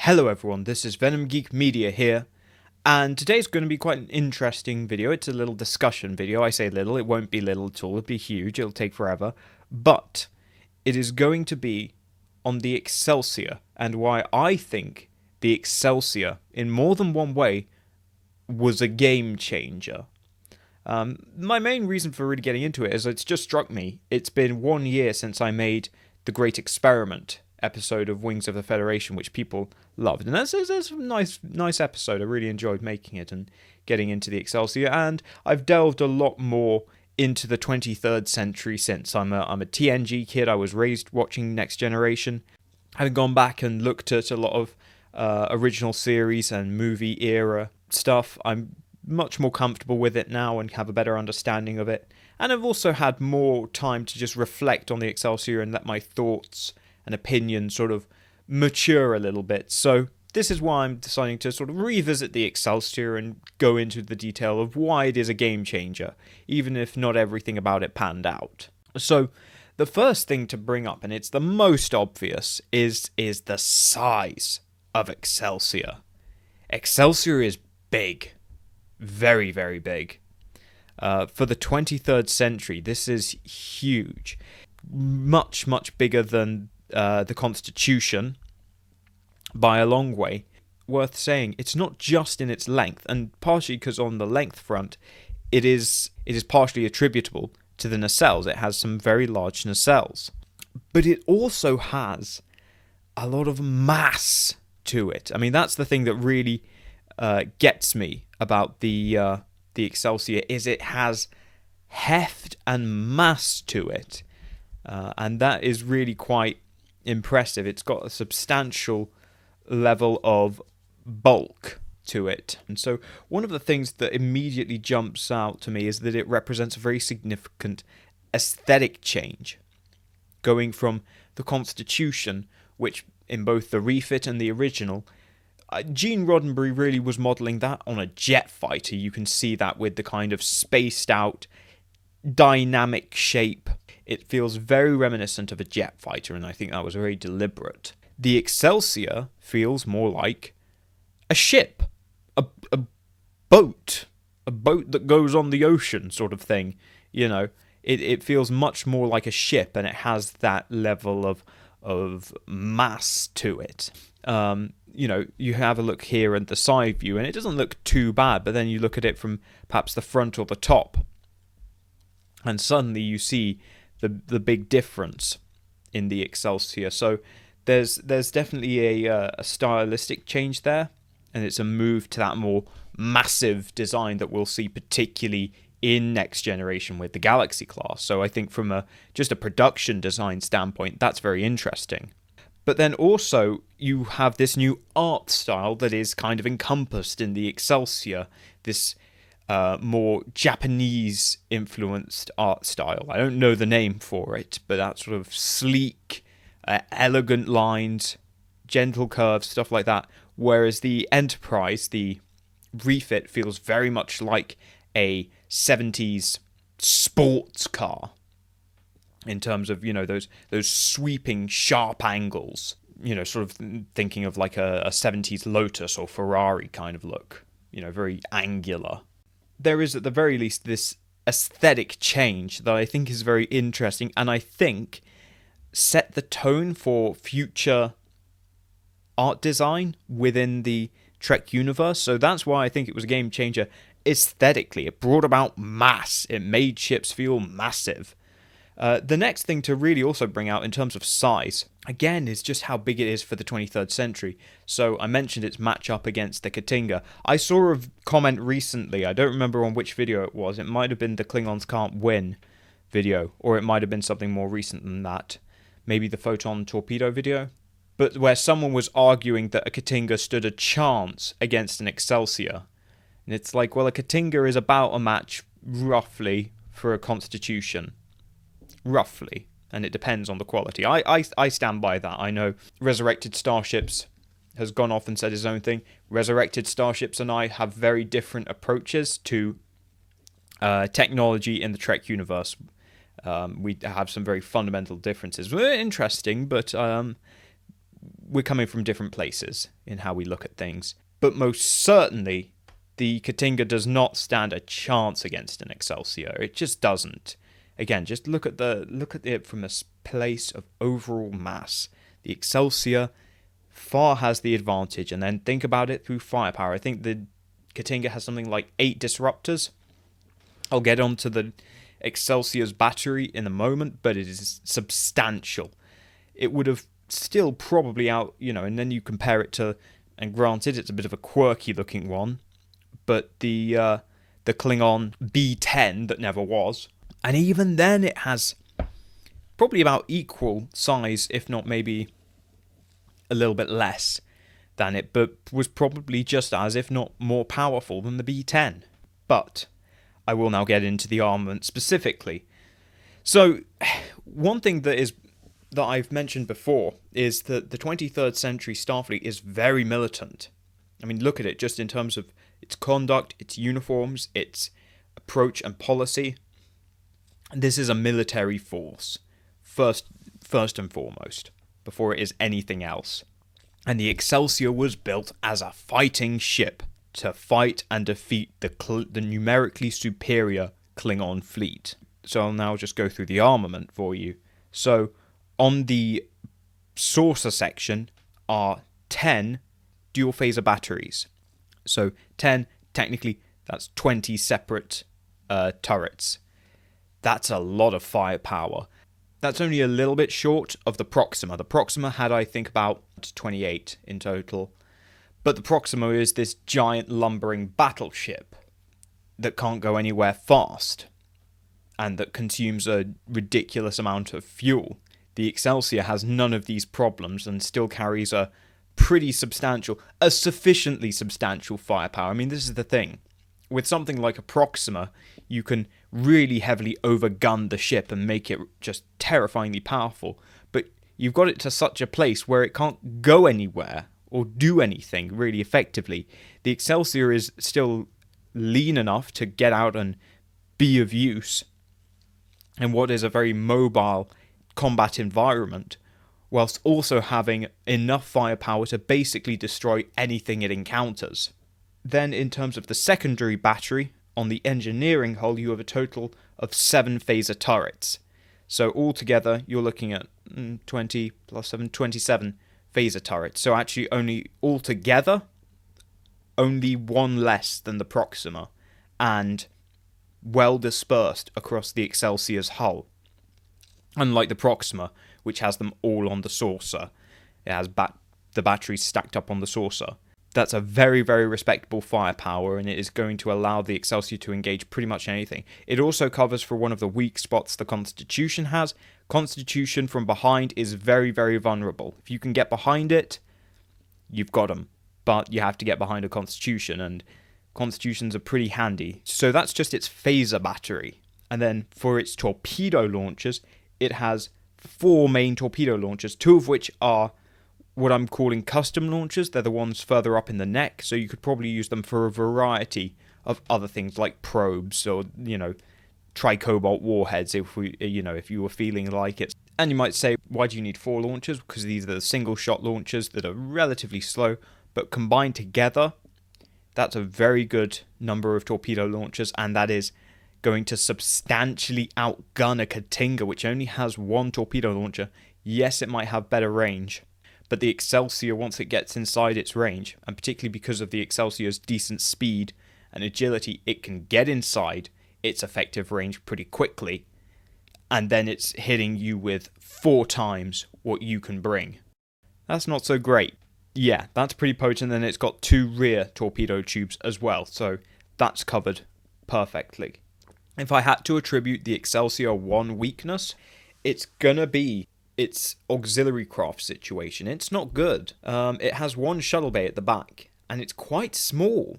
Hello everyone, this is Venom Geek Media here, and today's going to be quite an interesting video. It's a little discussion video. I say little, it won't be little at all, it'll be huge, it'll take forever, but it is going to be on the Excelsior, and why I think the Excelsior, in more than one way, was a game changer. My main reason for really getting into it is it's just struck me, it's been 1 year since I made The Great Experiment episode of Wings of the Federation, which people loved, and that's a nice episode. I really enjoyed making it and getting into the Excelsior, and I've delved a lot more into the 23rd century since. I'm a TNG kid. I was raised watching Next Generation. Having gone back and looked at a lot of original series and movie era stuff, I'm much more comfortable with it now and have a better understanding of it. And I've also had more time to just reflect on the Excelsior and let my thoughts and opinions sort of mature a little bit. So this is why I'm deciding to sort of revisit the Excelsior and go into the detail of why it is a game changer, even if not everything about it panned out. So the first thing to bring up, and it's the most obvious, is the size of Excelsior. Excelsior is big. Very, very big. For the 23rd century, this is huge. Much, much bigger than the Constitution by a long way. Worth saying, it's not just in its length, and partially because on the length front, it is partially attributable to the nacelles. It has some very large nacelles, but it also has a lot of mass to it. I mean, that's the thing that really gets me about the Excelsior, is it has heft and mass to it, and that is really quite impressive. It's got a substantial level of bulk to it. And so one of the things that immediately jumps out to me is that it represents a very significant aesthetic change, going from the Constitution, which in both the refit and the original, Gene Roddenberry really was modelling that on a jet fighter. You can see that with the kind of spaced out dynamic shape. It feels very reminiscent of a jet fighter, and I think that was very deliberate. The Excelsior feels more like a ship, a boat that goes on the ocean sort of thing. You know, it feels much more like a ship, and it has that level of mass to it. You know, you have a look here at the side view, and it doesn't look too bad, but then you look at it from perhaps the front or the top, and suddenly you see the big difference in the Excelsior. So there's definitely a stylistic change there, and it's a move to that more massive design that we'll see particularly in Next Generation with the Galaxy class. So I think from just a production design standpoint, that's very interesting. But then also you have this new art style that is kind of encompassed in the Excelsior, this more Japanese-influenced art style. I don't know the name for it, but that sort of sleek, elegant lines, gentle curves, stuff like that. Whereas the Enterprise, the refit, feels very much like a 70s sports car in terms of, you know, those sweeping, sharp angles. You know, sort of thinking of like a 70s Lotus or Ferrari kind of look. You know, very angular. There is, at the very least, this aesthetic change that I think is very interesting, and I think set the tone for future art design within the Trek universe. So that's why I think it was a game changer aesthetically. It brought about mass. It made ships feel massive. The next thing to really also bring out in terms of size, again, is just how big it is for the 23rd century. So I mentioned its matchup against the Katinga. I saw a comment recently, I don't remember on which video it was. It might have been the Klingons Can't Win video, or it might have been something more recent than that. Maybe the Photon Torpedo video. But where someone was arguing that a Katinga stood a chance against an Excelsior. And it's like, well, a Katinga is about a match, roughly, for a Constitution. Roughly, and it depends on the quality. I stand by that. I know Resurrected Starships has gone off and said his own thing. Resurrected Starships and I have very different approaches to technology in the Trek universe. We have some very fundamental differences. We're interesting, but we're coming from different places in how we look at things. But most certainly, the Katinga does not stand a chance against an Excelsior. It just doesn't. Again, just look at it from a place of overall mass. The Excelsior far has the advantage, and then think about it through firepower. I think the Katinga has something like 8 disruptors. I'll get onto the Excelsior's battery in a moment, but it is substantial. It would have still probably and then you compare it to, and granted, it's a bit of a quirky looking one, but the Klingon B10 that never was, and even then it has probably about equal size, if not maybe a little bit less than it, but was probably just as, if not more powerful than the B10. But I will now get into the armament specifically. So, one thing that I've mentioned before is that the 23rd century Starfleet is very militant. I mean, look at it just in terms of its conduct, its uniforms, its approach and policy. This is a military force, first and foremost, before it is anything else. And the Excelsior was built as a fighting ship to fight and defeat the numerically superior Klingon fleet. So I'll now just go through the armament for you. So on the saucer section are 10 dual phaser batteries. So 10, technically, that's 20 separate turrets. That's a lot of firepower. That's only a little bit short of the Proxima. The Proxima had, I think, about 28 in total. But the Proxima is this giant lumbering battleship that can't go anywhere fast and that consumes a ridiculous amount of fuel. The Excelsior has none of these problems and still carries a sufficiently substantial firepower. I mean, this is the thing. With something like a Proxima, you can really heavily overgun the ship and make it just terrifyingly powerful. But you've got it to such a place where it can't go anywhere or do anything really effectively. The Excelsior is still lean enough to get out and be of use in what is a very mobile combat environment, whilst also having enough firepower to basically destroy anything it encounters. Then in terms of the secondary battery, on the engineering hull you have a total of 7 phaser turrets. So altogether you're looking at 20 plus 7, 27 phaser turrets. So actually only one less than the Proxima, and well dispersed across the Excelsior's hull. Unlike the Proxima, which has them all on the saucer. It has the batteries stacked up on the saucer. That's a very, very respectable firepower, and it is going to allow the Excelsior to engage pretty much anything. It also covers for one of the weak spots the Constitution has. Constitution from behind is very, very vulnerable. If you can get behind it, you've got them. But you have to get behind a Constitution, and Constitutions are pretty handy. So that's just its phaser battery. And then for its torpedo launchers, it has 4 main torpedo launchers, 2 of which are what I'm calling custom launchers. They're the ones further up in the neck, so you could probably use them for a variety of other things like probes or, tricobalt warheads if you were feeling like it. And you might say, why do you need 4 launchers? Because these are the single shot launchers that are relatively slow, but combined together, that's a very good number of torpedo launchers, and that is going to substantially outgun a Katinga, which only has 1 torpedo launcher. Yes, it might have better range, but the Excelsior, once it gets inside its range, and particularly because of the Excelsior's decent speed and agility, it can get inside its effective range pretty quickly, and then it's hitting you with 4 times what you can bring. That's not so great. Yeah, that's pretty potent, and it's got 2 rear torpedo tubes as well, so that's covered perfectly. If I had to attribute the Excelsior one weakness, it's gonna be its auxiliary craft situation. It's not good. It has 1 shuttle bay at the back, and it's quite small.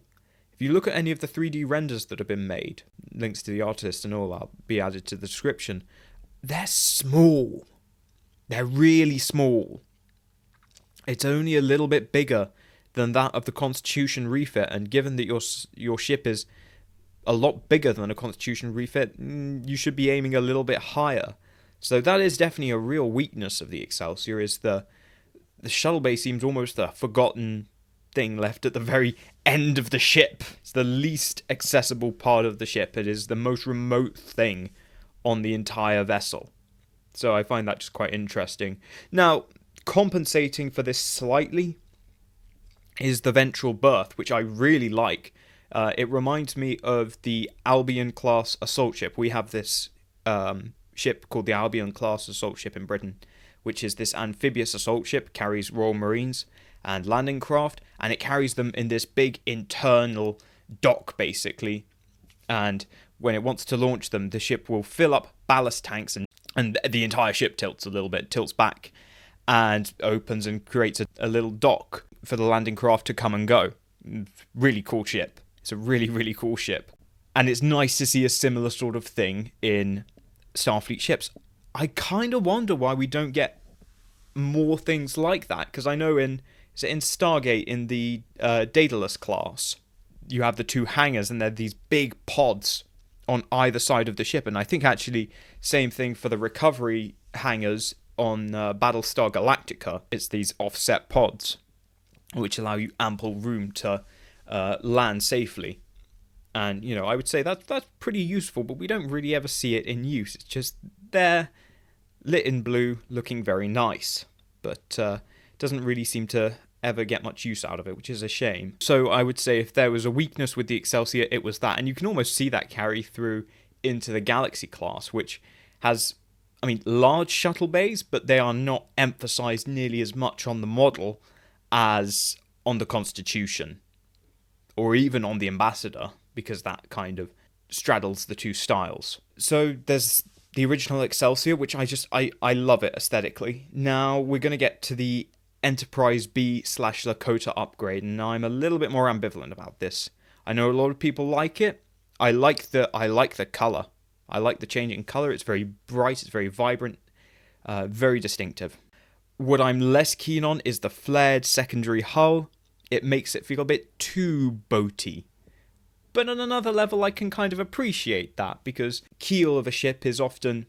If you look at any of the 3D renders that have been made, links to the artist and all will be added to the description, they're small. They're really small. It's only a little bit bigger than that of the Constitution refit, and given that your ship is a lot bigger than a Constitution refit, you should be aiming a little bit higher. So that is definitely a real weakness of the Excelsior, is the The shuttle bay seems almost a forgotten thing left at the very end of the ship. It's the least accessible part of the ship. It is the most remote thing on the entire vessel. So I find that just quite interesting. Now, compensating for this slightly is the Ventral Berth, which I really like. It reminds me of the Albion class assault ship. We have this ship called the Albion class assault ship in Britain, which is this amphibious assault ship, carries Royal Marines and landing craft, and it carries them in this big internal dock, basically. And when it wants to launch them, the ship will fill up ballast tanks, and the entire ship tilts a little bit, tilts back, and opens and creates a little dock for the landing craft to come and go. Really cool ship. It's a really, really cool ship. And it's nice to see a similar sort of thing in Starfleet ships. I kind of wonder why we don't get more things like that, because I know in Stargate, in the Daedalus class, you have the two hangars, and they're these big pods on either side of the ship. And I think actually same thing for the recovery hangars on Battlestar Galactica. It's these offset pods which allow you ample room to land safely. And, you know, I would say that's pretty useful, but we don't really ever see it in use. It's just there, lit in blue, looking very nice. But doesn't really seem to ever get much use out of it, which is a shame. So I would say if there was a weakness with the Excelsior, it was that. And you can almost see that carry through into the Galaxy class, which has, I mean, large shuttle bays, but they are not emphasized nearly as much on the model as on the Constitution, or even on the Ambassador, because that kind of straddles the two styles. So there's the original Excelsior, which I love it aesthetically. Now we're going to get to the Enterprise B/Lakota upgrade, and I'm a little bit more ambivalent about this. I know a lot of people like it. I like the color. I like the change in color. It's very bright. It's very vibrant. Very distinctive. What I'm less keen on is the flared secondary hull. It makes it feel a bit too boaty. But on another level, I can kind of appreciate that, because keel of a ship is often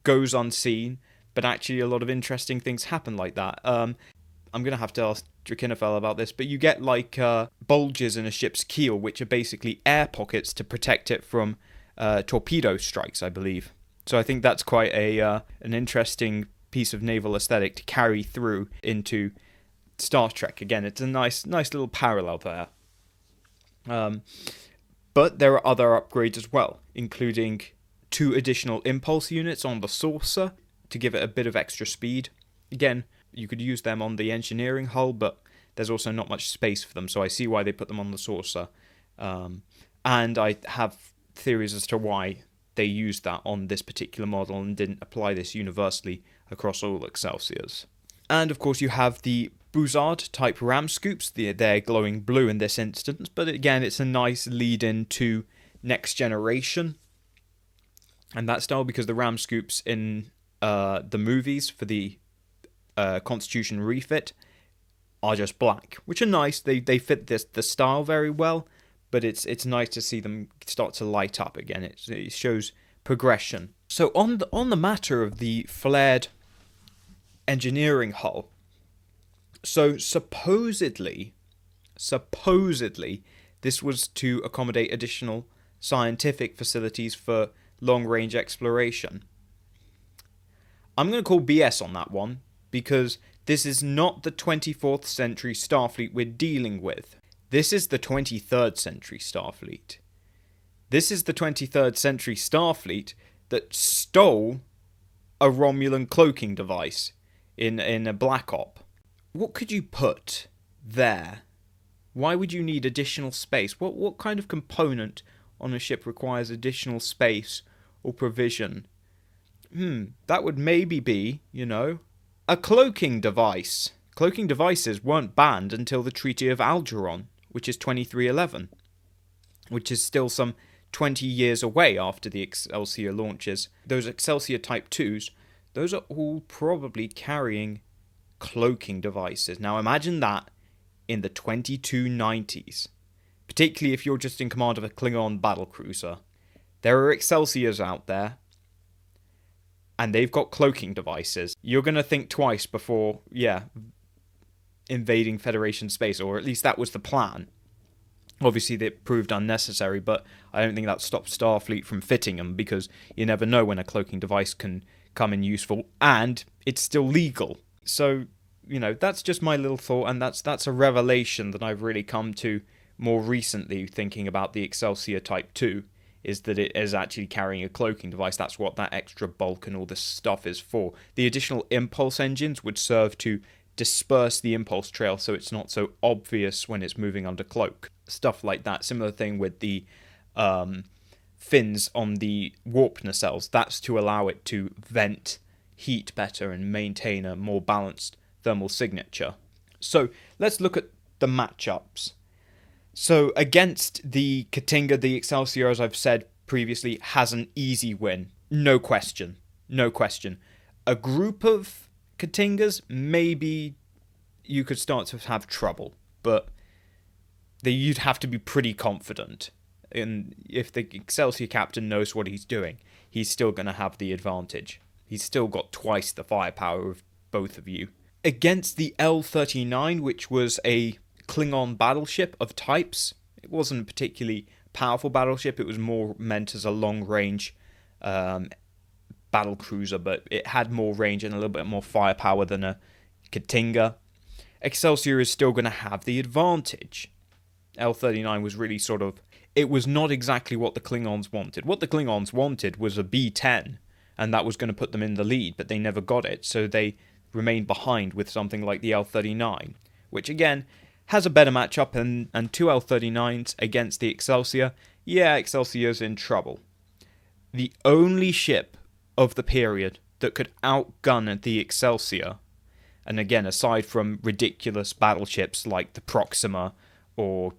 goes unseen, but actually a lot of interesting things happen like that. I'm going to have to ask Drakinafel about this, but you get like bulges in a ship's keel, which are basically air pockets to protect it from torpedo strikes, I believe. So I think that's quite an interesting piece of naval aesthetic to carry through into Star Trek. Again, it's a nice little parallel there. But there are other upgrades as well, including 2 additional impulse units on the Saucer to give it a bit of extra speed. Again, you could use them on the engineering hull, but there's also not much space for them, so I see why they put them on the Saucer. And I have theories as to why they used that on this particular model and didn't apply this universally across all Excelsiors. And of course you have the Buzzard type ram scoops. They're glowing blue in this instance, but again it's a nice lead in to Next Generation and that style, because the ram scoops in the movies for the Constitution refit are just black, which are nice. They fit the style very well, but it's nice to see them start to light up again. It shows progression. So on the matter of the flared engineering hull, so supposedly this was to accommodate additional scientific facilities for long-range exploration. I'm going to call BS on that one, because this is not the 24th century Starfleet we're dealing with. This is the 23rd century Starfleet. This is the 23rd century Starfleet that stole a Romulan cloaking device in a Black Op. What could you put there? Why would you need additional space? What kind of component on a ship requires additional space or provision? That would maybe be, a cloaking device. Cloaking devices weren't banned until the Treaty of Algeron, which is 2311, which is still some 20 years away after the Excelsior launches. Those Excelsior Type 2s, those are all probably carrying cloaking devices. Now imagine that in the 2290s, particularly if you're just in command of a Klingon battlecruiser. There are Excelsiors out there, and they've got cloaking devices. You're going to think twice before, invading Federation space, or at least that was the plan. Obviously, that proved unnecessary, but I don't think that stopped Starfleet from fitting them, because you never know when a cloaking device can come in useful, and it's still legal. So, that's just my little thought, and that's a revelation that I've really come to more recently, thinking about the Excelsior Type 2, is that it is actually carrying a cloaking device. That's what that extra bulk and all this stuff is for. The additional impulse engines would serve to disperse the impulse trail so it's not so obvious when it's moving under cloak. Stuff like that. Similar thing with the fins on the warp nacelles. That's to allow it to vent heat better and maintain a more balanced thermal signature. So let's look at the matchups. So against the Katinga, the Excelsior, as I've said previously, has an easy win. No question. No question. A group of Katingas, maybe you could start to have trouble, but you'd have to be pretty confident. And if the Excelsior captain knows what he's doing, he's still going to have the advantage. He's still got twice the firepower of both of you. Against the L-39, which was a Klingon battleship of types, it wasn't a particularly powerful battleship. It was more meant as a long-range battle cruiser, but it had more range and a little bit more firepower than a Katinga. Excelsior is still going to have the advantage. L-39 was really it was not exactly what the Klingons wanted. What the Klingons wanted was a B-10, and that was going to put them in the lead, but they never got it, so they remained behind with something like the L-39, which again has a better matchup, and two L-39s against the Excelsior. Yeah, Excelsior's in trouble. The only ship of the period that could outgun the Excelsior, and again, aside from ridiculous battleships like the Proxima or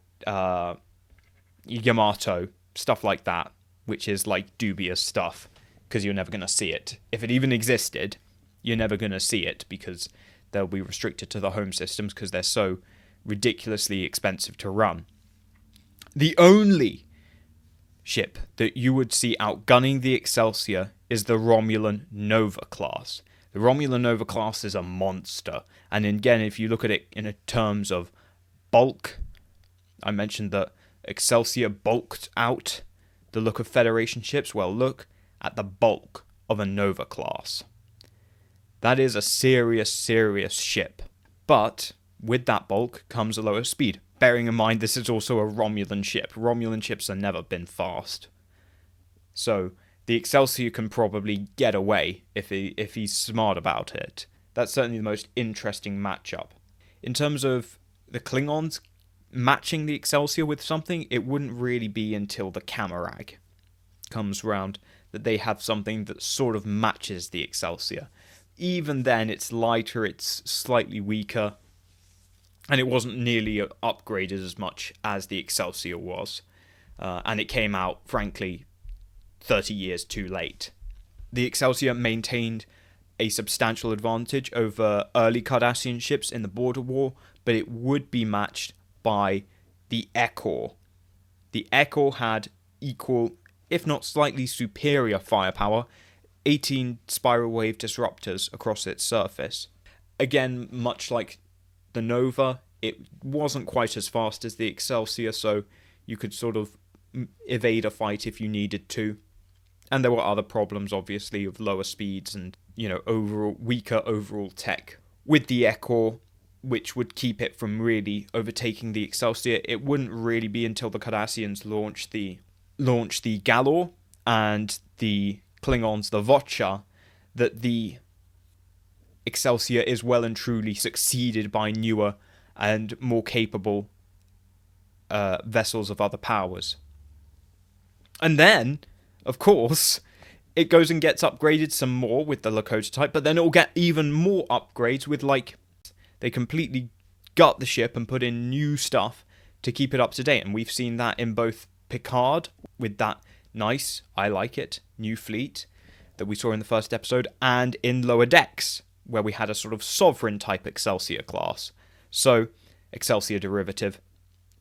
Yamato, stuff like that, which is like dubious stuff, because you're never going to see it. If it even existed, you're never going to see it, because they'll be restricted to the home systems because they're so ridiculously expensive to run. The only ship that you would see outgunning the Excelsior is the Romulan Nova class. The Romulan Nova class is a monster, and again, if you look at it in terms of bulk, I mentioned that Excelsior bulked out the look of Federation ships. Well, look at the bulk of a Nova class. That is a serious, serious ship. But with that bulk comes a lower speed. Bearing in mind, this is also a Romulan ship. Romulan ships have never been fast. So the Excelsior can probably get away if he's smart about it. That's certainly the most interesting matchup. In terms of the Klingons matching the Excelsior with something, it wouldn't really be until the Camarag comes round that they have something that sort of matches the Excelsior. Even then, it's lighter, it's slightly weaker, and it wasn't nearly upgraded as much as the Excelsior was. And it came out, frankly, 30 years too late. The Excelsior maintained a substantial advantage over early Cardassian ships in the border war, but it would be matched by the Ekor. The Ekor had equal, if not slightly superior firepower, 18 spiral wave disruptors across its surface. Again, much like the Nova, it wasn't quite as fast as the Excelsior, so you could sort of evade a fight if you needed to. And there were other problems, obviously, of lower speeds and, overall weaker overall tech. With the Ekor, which would keep it from really overtaking the Excelsior, it wouldn't really be until the Cardassians launched the Galor and the Klingons the Vocha that the Excelsior is well and truly succeeded by newer and more capable vessels of other powers. And then, of course, it goes and gets upgraded some more with the Lakota type, but then it will get even more upgrades with, they completely gut the ship and put in new stuff to keep it up to date. And we've seen that in both Picard with that nice, I like it, new fleet that we saw in the first episode, and in Lower Decks, where we had a sort of sovereign type Excelsior class. So, Excelsior derivative.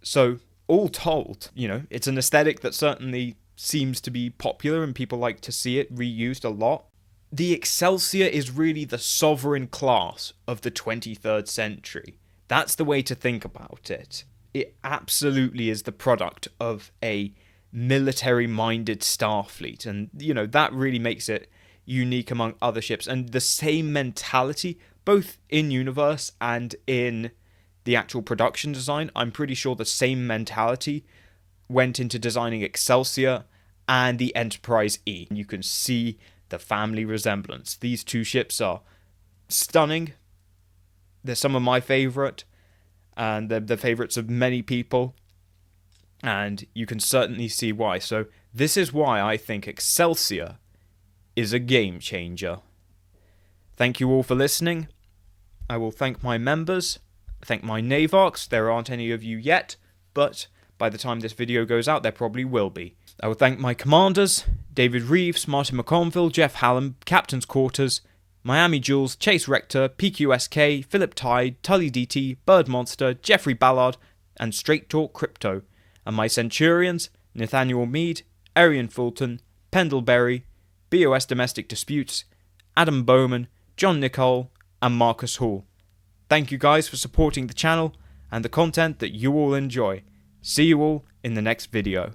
So, all told, it's an aesthetic that certainly seems to be popular and people like to see it reused a lot. The Excelsior is really the sovereign class of the 23rd century. That's the way to think about it. It absolutely is the product of a military-minded Starfleet, and that really makes it unique among other ships. And the same mentality, both in universe and in the actual production design, I'm pretty sure the same mentality went into designing Excelsior and the Enterprise E. You can see the family resemblance. These two ships are stunning. They're some of my favorite, and they're the favorites of many people, and you can certainly see why. So this is why I think Excelsior is a game changer. Thank you all for listening. I will thank my members, thank my Navarks. There aren't any of you yet, but by the time this video goes out, there probably will be. I will thank my commanders, David Reeves, Martin McConville, Jeff Hallam, Captain's Quarters, Miami Jules, Chase Rector, PQSK, Philip Tide, Tully DT, Bird Monster, Jeffrey Ballard, and Straight Talk Crypto, and my Centurions, Nathaniel Mead, Arian Fulton, Pendleberry, BOS Domestic Disputes, Adam Bowman, John Nicole, and Marcus Hall. Thank you guys for supporting the channel and the content that you all enjoy. See you all in the next video.